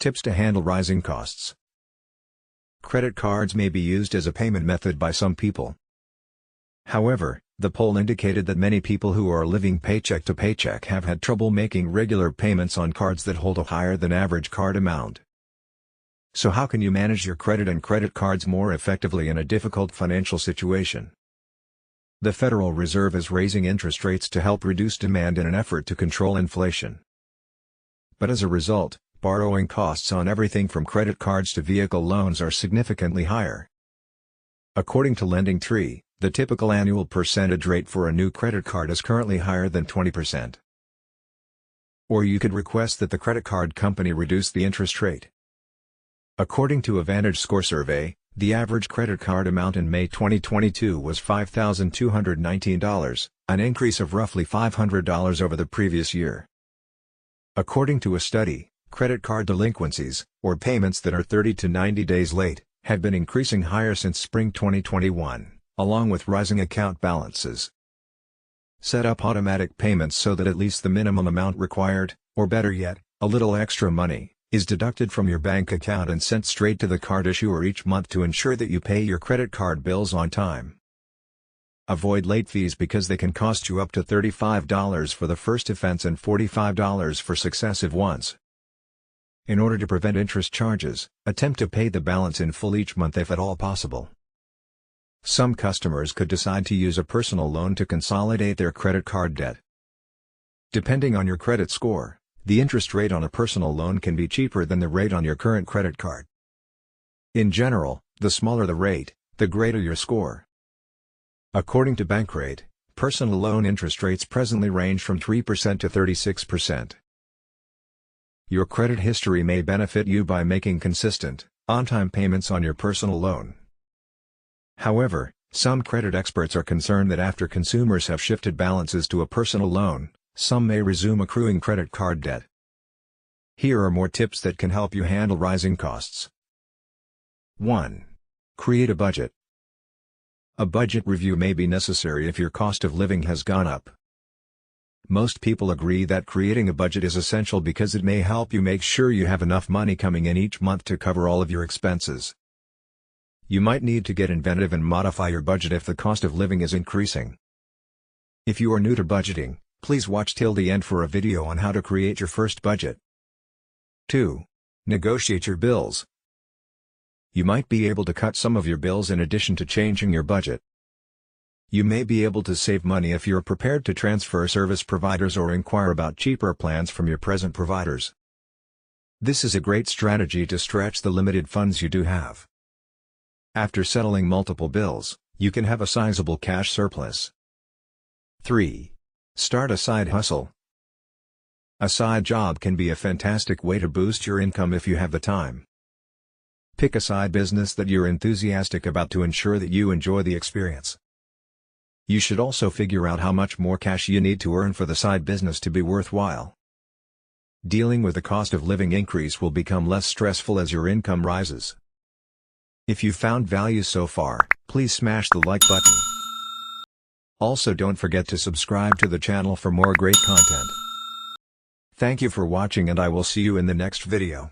Tips to handle rising costs. Credit cards may be used as a payment method by some people. However, the poll indicated that many people who are living paycheck to paycheck have had trouble making regular payments on cards that hold a higher than average card amount. So how can you manage your credit and credit cards more effectively in a difficult financial situation? The Federal Reserve is raising interest rates to help reduce demand in an effort to control inflation. But as a result, borrowing costs on everything from credit cards to vehicle loans are significantly higher. According to LendingTree, the typical annual percentage rate for a new credit card is currently higher than 20%. Or you could request that the credit card company reduce the interest rate. According to a VantageScore survey, the average credit card amount in May 2022 was $5,219, an increase of roughly $500 over the previous year. According to a study, credit card delinquencies, or payments that are 30 to 90 days late, have been increasing higher since spring 2021, along with rising account balances. Set up automatic payments so that at least the minimum amount required, or better yet, a little extra money, is deducted from your bank account and sent straight to the card issuer each month to ensure that you pay your credit card bills on time. Avoid late fees because they can cost you up to $35 for the first offense and $45 for successive ones. In order to prevent interest charges, attempt to pay the balance in full each month if at all possible. Some customers could decide to use a personal loan to consolidate their credit card debt. Depending on your credit score, the interest rate on a personal loan can be cheaper than the rate on your current credit card. In general, the smaller the rate, the greater your score. According to Bankrate, personal loan interest rates presently range from 3% to 36%. Your credit history may benefit you by making consistent, on-time payments on your personal loan. However, some credit experts are concerned that after consumers have shifted balances to a personal loan, some may resume accruing credit card debt. Here are more tips that can help you handle rising costs. 1. Create a budget. A budget review may be necessary if your cost of living has gone up. Most people agree that creating a budget is essential because it may help you make sure you have enough money coming in each month to cover all of your expenses. You might need to get inventive and modify your budget if the cost of living is increasing. If you are new to budgeting, please watch till the end for a video on how to create your first budget. 2. Negotiate your bills. You might be able to cut some of your bills in addition to changing your budget. You may be able to save money if you're prepared to transfer service providers or inquire about cheaper plans from your present providers. This is a great strategy to stretch the limited funds you do have. After settling multiple bills, you can have a sizable cash surplus. 3. Start a side hustle. A side job can be a fantastic way to boost your income if you have the time. Pick a side business that you're enthusiastic about to ensure that you enjoy the experience. You should also figure out how much more cash you need to earn for the side business to be worthwhile. Dealing with the cost of living increase will become less stressful as your income rises. If you found value so far, please smash the like button. Also don't forget to subscribe to the channel for more great content. Thank you for watching and I will see you in the next video.